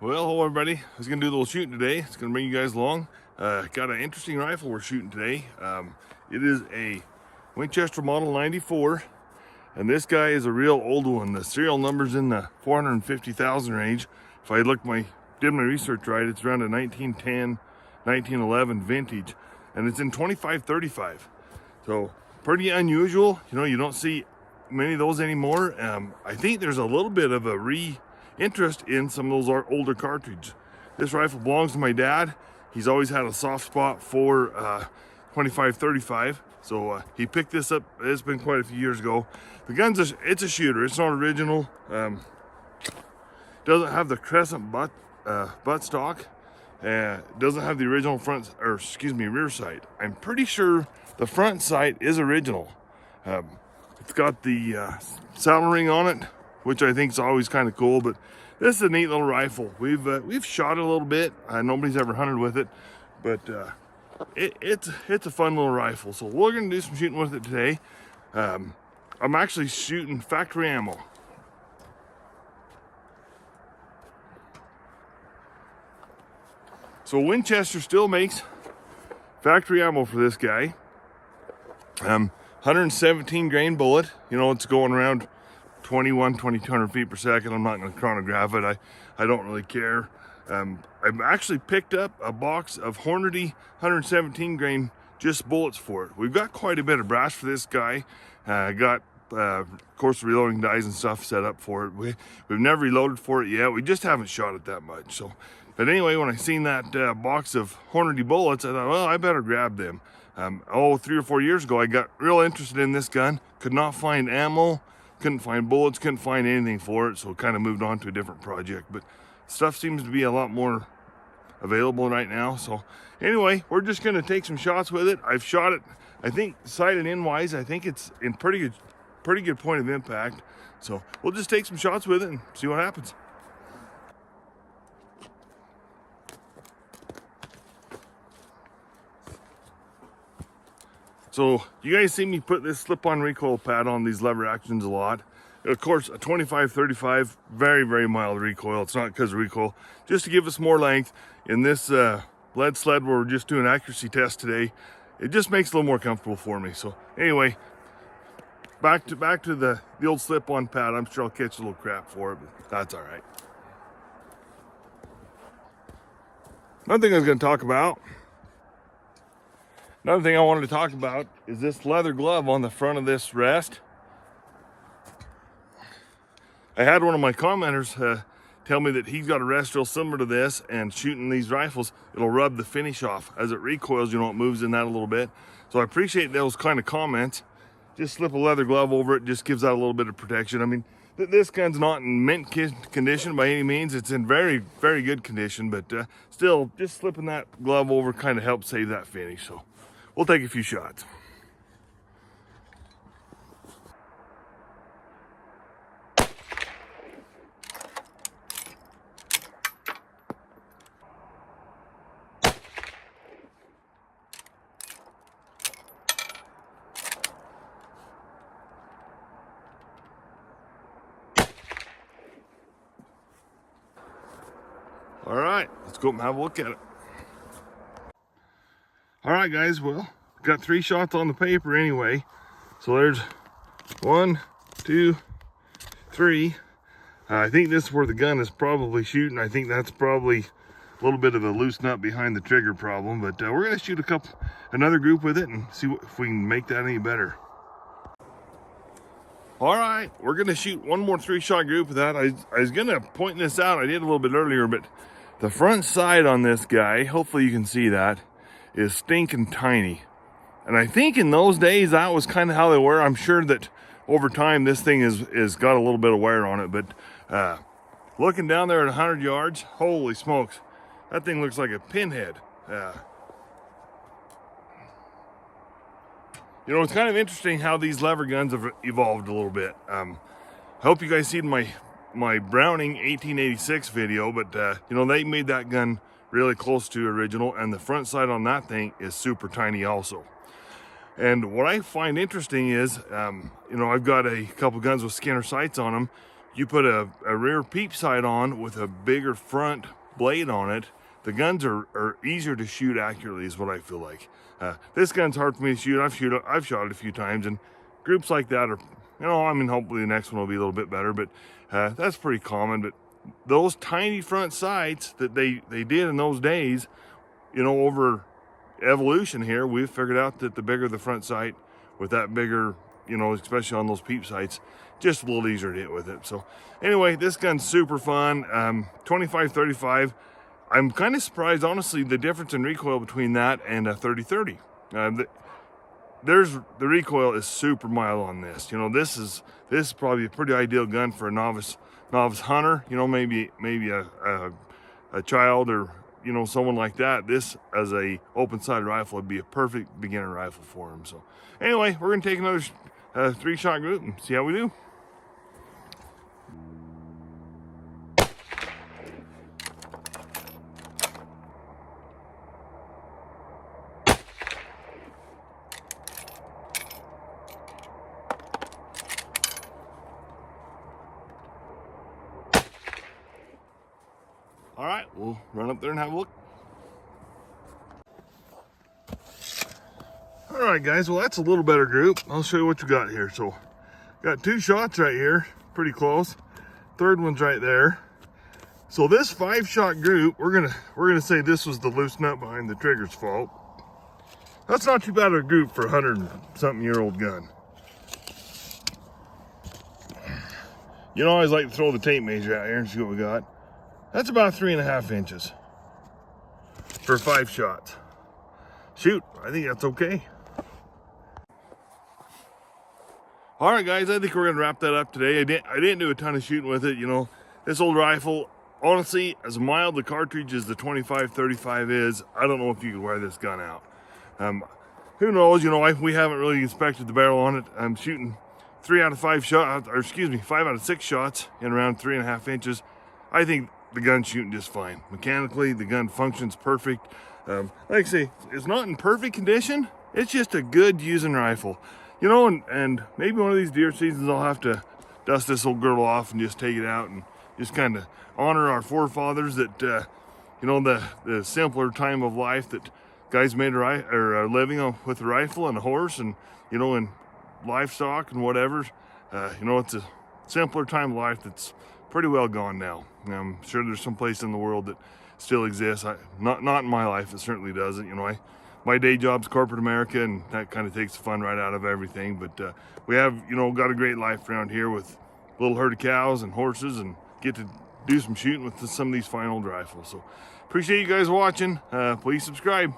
Well, hello everybody. I was going to do a little shooting today. It's going to bring you guys along. Got an interesting rifle we're shooting today. It is a Winchester Model 94, and this guy is a real old one. The serial number's in the 450,000 range. If I did my research right, it's around a 1910, 1911 vintage, and it's in 25-35. So pretty unusual. You don't see many of those anymore. I think there's a little bit of a interest in some of those older cartridges. This rifle belongs to my dad. He's always had a soft spot for 25-35, so he picked this up. It's been quite a few years ago. The gun's it's a shooter. It's not original. Doesn't have the crescent butt stock. Doesn't have the original rear sight. I'm pretty sure the front sight is original. It's got the saddle ring on it, which I think is always kind of cool, but this is a neat little rifle. We've shot it a little bit. Nobody's ever hunted with it, but it's a fun little rifle. So we're gonna do some shooting with it today. I'm actually shooting factory ammo. So Winchester still makes factory ammo for this guy. 117 grain bullet. It's going around 2,200 feet per second. I'm not going to chronograph it. I don't really care. I've actually picked up a box of Hornady 117 grain just bullets for it. We've got quite a bit of brass for this guy. Got of course reloading dies and stuff set up for it. We've never reloaded for it yet. We just haven't shot it that much. But anyway, when I seen that box of Hornady bullets, I thought, well, I better grab them. 3 or 4 years ago, I got real interested in this gun. Could not find ammo. Couldn't find bullets, couldn't find anything for it, so kind of moved on to a different project. But stuff seems to be a lot more available right now. So anyway, we're just going to take some shots with it. I've shot it, I think, sight and in-wise, I think it's in pretty good point of impact. So we'll just take some shots with it and see what happens. So you guys see me put this slip-on recoil pad on these lever actions a lot. Of course, a 25-35, very, very mild recoil. It's not because of recoil, just to give us more length. In this lead sled where we're just doing accuracy tests today, it just makes it a little more comfortable for me. So anyway, back to the old slip-on pad. I'm sure I'll catch a little crap for it, but that's all right. Another thing I was going to talk about. Another thing I wanted to talk about is this leather glove on the front of this rest. I had one of my commenters tell me that he's got a rest real similar to this, and shooting these rifles, it'll rub the finish off. As it recoils, it moves in that a little bit. So I appreciate those kind of comments. Just slip a leather glove over it, just gives out a little bit of protection. I mean, this gun's not in mint condition by any means. It's in very, very good condition, but still, just slipping that glove over kind of helps save that finish. So we'll take a few shots. All right, let's go up and have a look at it. All right, guys, well, got 3 shots on the paper anyway. So there's 1, 2, 3. I think this is where the gun is probably shooting. I think that's probably a little bit of a loose nut behind the trigger problem, but we're gonna shoot another group with it and see if we can make that any better. All right, we're gonna shoot one more 3-shot group with that. I was gonna point this out, I did a little bit earlier, but the front side on this guy, hopefully you can see that, is stinking tiny. And I think in those days, that was kind of how they were. I'm sure that over time, this thing is got a little bit of wear on it, but looking down there at 100 yards, holy smokes, that thing looks like a pinhead. It's kind of interesting how these lever guns have evolved a little bit. I hope you guys seen my Browning 1886 video, but they made that gun really close to original, and the front sight on that thing is super tiny also. And what I find interesting is, I've got a couple guns with Skinner sights on them. you put a rear peep sight on with a bigger front blade on it, the guns are easier to shoot accurately is what I feel like. This gun's hard for me to shoot. I've shot it a few times, and groups like that are, you know, I mean, hopefully the next one will be a little bit better, but that's pretty common. But those tiny front sights that they did in those days, you know, over evolution here, we've figured out that the bigger the front sight with that bigger, you know, especially on those peep sights, just a little easier to hit with it. So anyway, this gun's super fun. 25-35. I'm kind of surprised, honestly, the difference in recoil between that and a 30-30. The recoil is super mild on this. You know, this is probably a pretty ideal gun for a novice hunter. You know, maybe a child, or you know, someone like that. This as a open-sighted rifle would be a perfect beginner rifle for him. So anyway, we're gonna take another 3-shot group and see how we do. All right, we'll run up there and have a look. All right, guys, well, that's a little better group. I'll show you what you got here. So, got 2 shots right here, pretty close. Third one's right there. So this 5-shot group, we're gonna say this was the loose nut behind the trigger's fault. That's not too bad of a group for a 100-something-year-old gun. You know, I always like to throw the tape measure out here and see what we got. That's about 3.5 inches for 5 shots. Shoot, I think that's okay. All right, guys, I think we're gonna wrap that up today. I didn't do a ton of shooting with it. You know, this old rifle, honestly, as mild the cartridge as the 25-35 is, I don't know if you could wear this gun out. Who knows? You know, we haven't really inspected the barrel on it. I'm shooting 5 out of 6 shots in around 3.5 inches. I think the gun's shooting just fine. Mechanically, the gun functions perfect. Like I say, it's not in perfect condition. It's just a good using rifle. You know, and maybe one of these deer seasons I'll have to dust this old girl off and just take it out and just kind of honor our forefathers that, you know, the simpler time of life that guys made a living with a rifle and a horse and, you know, and livestock and whatever. You know, it's a simpler time of life that's pretty well gone now. I'm sure there's some place in the world that still exists. Not in my life, it certainly doesn't. You know, my day job's corporate America, and that kind of takes the fun right out of everything. But we have, you know, got a great life around here with a little herd of cows and horses, and get to do some shooting with some of these fine old rifles. So appreciate you guys watching. Please subscribe.